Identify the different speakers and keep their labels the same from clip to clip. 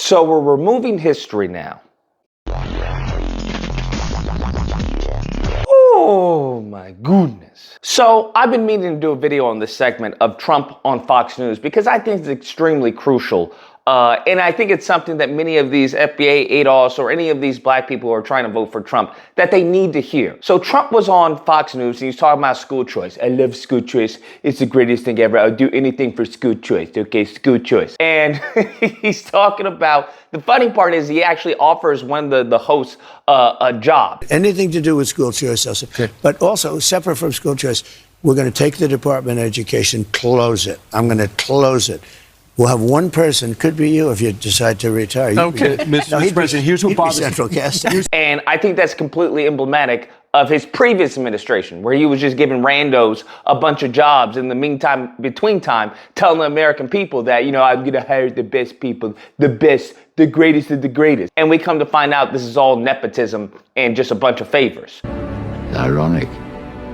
Speaker 1: So we're removing history now. Oh my goodness. So I've been meaning to do a video on this segment of Trump on Fox News because I think it's extremely crucial. And I think it's something that many of these FBA ADOS or any of these black people who are trying to vote for Trump, that they need to hear. So Trump was on Fox News and he's talking about school choice. I love school choice. It's the greatest thing ever. I'll do anything for school choice. Okay, school choice. And he's talking about, the funny part is he actually offers one of the hosts a job.
Speaker 2: Anything to do with school choice, also. Okay. But also, separate from school choice, we're going to take the Department of Education, close it. I'm going to close it. We'll have one person, could be you if you decide to retire.
Speaker 3: Okay, Mr. President, here's what bothers me.
Speaker 2: Central casting.
Speaker 1: And I think that's completely emblematic of his previous administration, where he was just giving randos a bunch of jobs in the meantime, between time, telling the American people that, you know, I'm going to hire the best people, the best, the greatest of the greatest. And we come to find out this is all nepotism and just a bunch of favors.
Speaker 2: Ironic.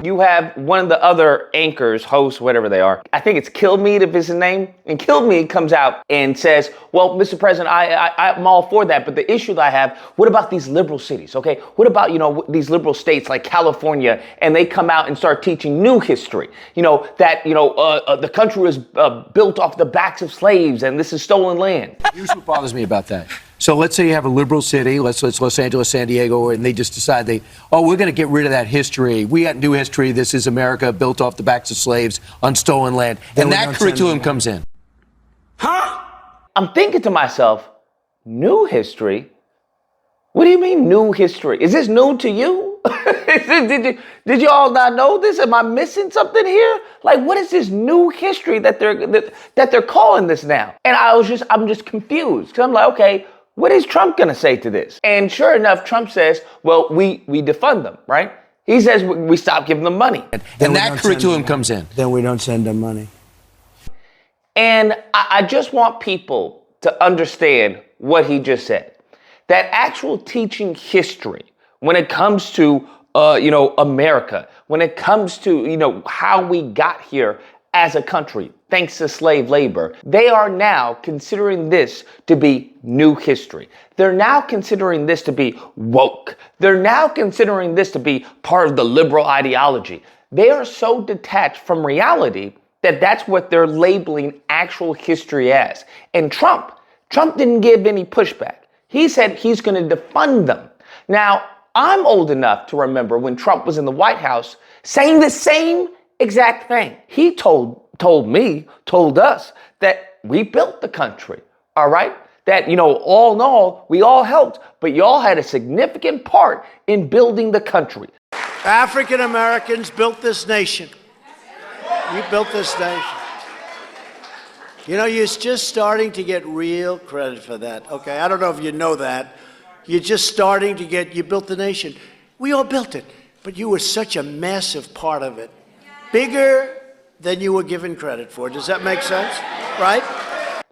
Speaker 1: You have one of the other anchors, hosts, whatever they are. I think it's Kilmeade if it's his name. And Kilmeade comes out and says, well, Mr. President, I'm all for that. But the issue that I have, what about these liberal cities? Okay, what about, you know, these liberal states like California, and they come out and start teaching new history? You know, that, you know, the country was built off the backs of slaves and this is stolen land.
Speaker 3: Here's what bothers me about that. So let's say you have a liberal city, let's Los Angeles, San Diego, and they just decide we're going to get rid of that history. We got new history. This is America built off the backs of slaves on stolen land. And that curriculum comes in.
Speaker 1: Huh? I'm thinking to myself, new history? What do you mean new history? Is this new to you? Did you all not know this? Am I missing something here? Like, what is this new history that they're calling this now? And I'm just confused. Because I'm like, okay, what is Trump going to say to this? And sure enough, Trump says, well, we defund them, right? He says we stop giving them money.
Speaker 3: And that curriculum comes in.
Speaker 2: Then we don't send them money.
Speaker 1: And I just want people to understand what he just said. That actual teaching history, when it comes to, America, when it comes to, how we got here as a country, thanks to slave labor, they are now considering this to be new history. They're now considering this to be woke. They're now considering this to be part of the liberal ideology. They are so detached from reality that that's what they're labeling actual history as. And Trump didn't give any pushback. He said he's going to defund them. Now, I'm old enough to remember when Trump was in the White House saying the same exact thing. He told us that we built the country, all right? That, all in all, we all helped, but y'all had a significant part in building the country.
Speaker 2: African Americans built this nation. We built this nation. You're just starting to get real credit for that. Okay, I don't know if you know that. You're just starting to you built the nation. We all built it, but you were such a massive part of it. Bigger than you were given credit for. Does that make sense? Right?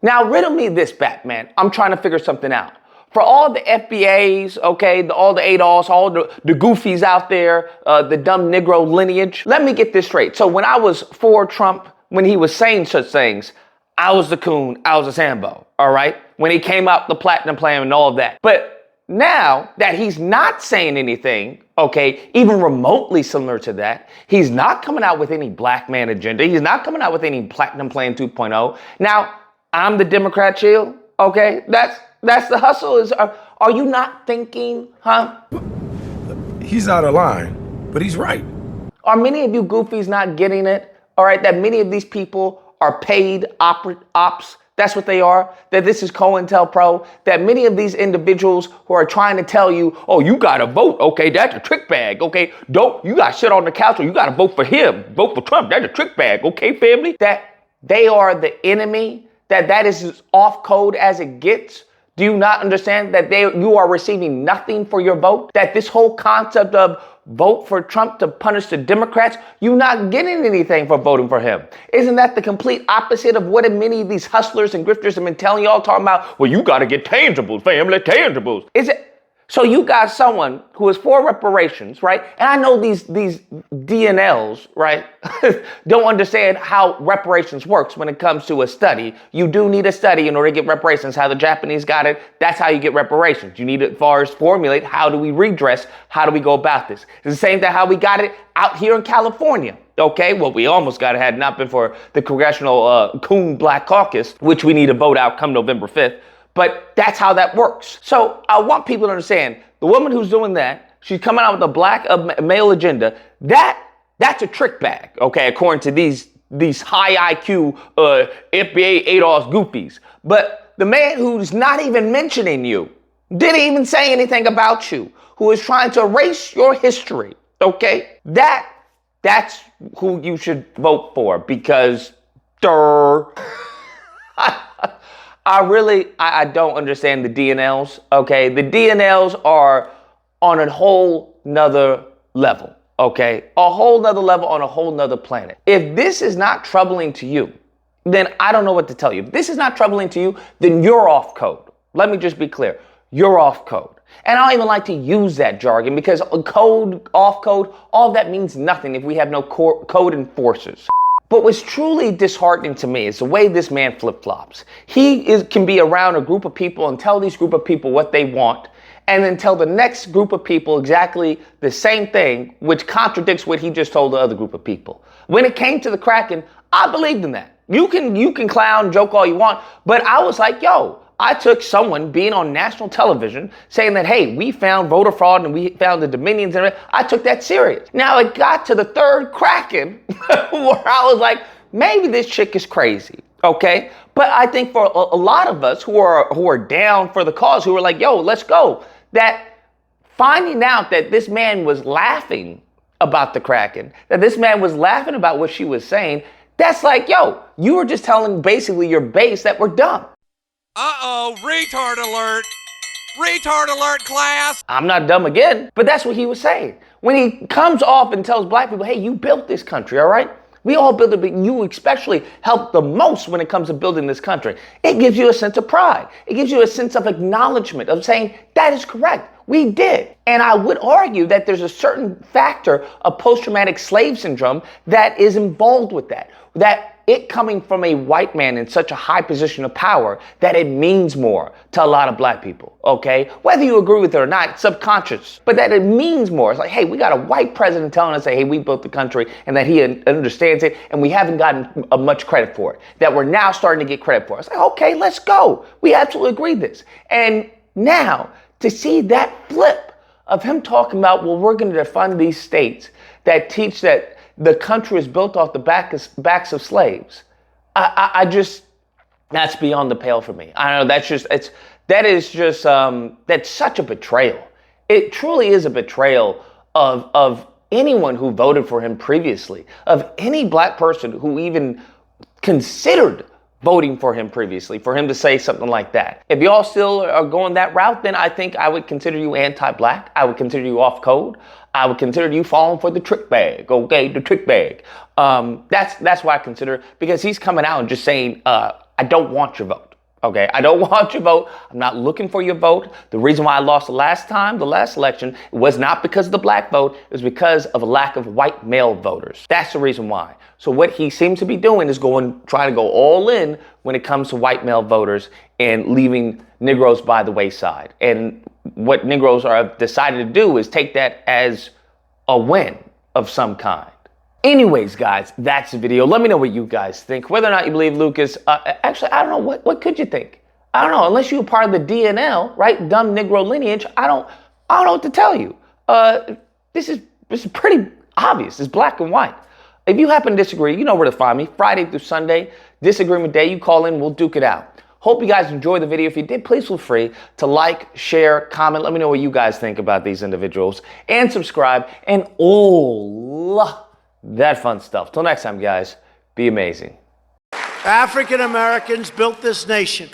Speaker 1: Now, riddle me this, Batman. I'm trying to figure something out. For all the FBAs, okay, all the ADOS, all the goofies out there, the dumb Negro lineage, let me get this straight. So when I was for Trump, when he was saying such things, I was the coon, I was a Sambo, all right? When he came out the platinum plan and all of that. But now that he's not saying anything, okay, even remotely similar to that, he's not coming out with any black man agenda. He's not coming out with any platinum plan 2.0. Now, I'm the Democrat chill, okay? That's the hustle. Are you not thinking, huh?
Speaker 4: He's out of line, but he's right.
Speaker 1: Are many of you goofies not getting it? All right, that many of these people are paid ops. That's what they are. That this is COINTELPRO. That many of these individuals who are trying to tell you, oh, you got to vote. Okay, that's a trick bag. Okay, you got to sit on the couch or you got to vote for him. Vote for Trump. That's a trick bag. Okay, family? That they are the enemy. That is as off code as it gets. Do you not understand that you are receiving nothing for your vote? That this whole concept of vote for Trump to punish the Democrats, you're not getting anything for voting for him. Isn't that the complete opposite of what many of these hustlers and grifters have been telling y'all, talking about, well, you got to get tangibles, family, tangibles. Is it? So you got someone who is for reparations, right? And I know these DNLs, right, don't understand how reparations works when it comes to a study. You do need a study in order to get reparations. How the Japanese got it, that's how you get reparations. You need to, as far as formulate, how do we redress? How do we go about this? It's the same thing how we got it out here in California. Okay, well, we almost got it had not been for the Congressional Coon Black Caucus, which we need to vote out come November 5th. But that's how that works. So I want people to understand the woman who's doing that, she's coming out with a black male agenda. That's a trick bag, okay, according to these high IQ FBA ADOS goofies. But the man who's not even mentioning you, didn't even say anything about you, who is trying to erase your history, okay, that's who you should vote for because I don't understand the DNLs, okay? The DNLs are on a whole nother level, okay? A whole nother level on a whole nother planet. If this is not troubling to you, then I don't know what to tell you. If this is not troubling to you, then you're off code. Let me just be clear. You're off code. And I don't even like to use that jargon because code, off code, all that means nothing if we have no code enforcers. But what's truly disheartening to me is the way this man flip-flops. He can be around a group of people and tell these group of people what they want, and then tell the next group of people exactly the same thing, which contradicts what he just told the other group of people. When it came to the Kraken, I believed in that. You can clown, joke all you want, but I was like, yo, I took someone being on national television saying that, hey, we found voter fraud and we found the Dominions and I took that serious. Now it got to the third Kraken where I was like, maybe this chick is crazy, okay? But I think for a lot of us who are down for the cause, who are like, yo, let's go, that finding out that this man was laughing about the Kraken, that this man was laughing about what she was saying, that's like, yo, you were just telling basically your base that we're dumb.
Speaker 5: Uh-oh, retard alert. Retard alert, class.
Speaker 1: I'm not dumb again, but that's what he was saying. When he comes off and tells black people, hey, you built this country, all right? We all built it, but you especially helped the most when it comes to building this country. It gives you a sense of pride. It gives you a sense of acknowledgement of saying, that is correct. We did. And I would argue that there's a certain factor of post-traumatic slave syndrome that is involved with that it coming from a white man in such a high position of power that it means more to a lot of black people, okay? Whether you agree with it or not, it's subconscious, but that it means more. It's like, hey, we got a white president telling us, hey, we built the country and that he understands it and we haven't gotten much credit for it, that we're now starting to get credit for it. It's like, okay, let's go. We absolutely agree this. And now to see that flip of him talking about, well, we're going to defund these states that teach that the country is built off the backs of slaves. I just, that's beyond the pale for me. I don't know, that's such a betrayal. It truly is a betrayal of anyone who voted for him previously, of any black person who even considered voting for him previously, for him to say something like that. If y'all still are going that route, then I think I would consider you anti-black. I would consider you off code. I would consider you falling for the trick bag, okay? The trick bag. That's what I consider, because he's coming out and just saying, I don't want your vote, okay? I don't want your vote. I'm not looking for your vote. The reason why I lost the last election, it was not because of the black vote. It was because of a lack of white male voters. That's the reason why. So what he seems to be doing is trying to go all in when it comes to white male voters and leaving Negroes by the wayside. And what Negroes have decided to do is take that as a win of some kind. Anyways, guys, that's the video. Let me know what you guys think. Whether or not you believe Lucas, actually, I don't know. What could you think? I don't know. Unless you're part of the DNL, right? Dumb Negro lineage, I don't know what to tell you. This is pretty obvious. It's black and white. If you happen to disagree, you know where to find me. Friday through Sunday, disagreement day, you call in, we'll duke it out. Hope you guys enjoyed the video. If you did, please feel free to like, share, comment. Let me know what you guys think about these individuals. And subscribe and all that fun stuff. Till next time, guys, be amazing.
Speaker 2: African Americans built this nation.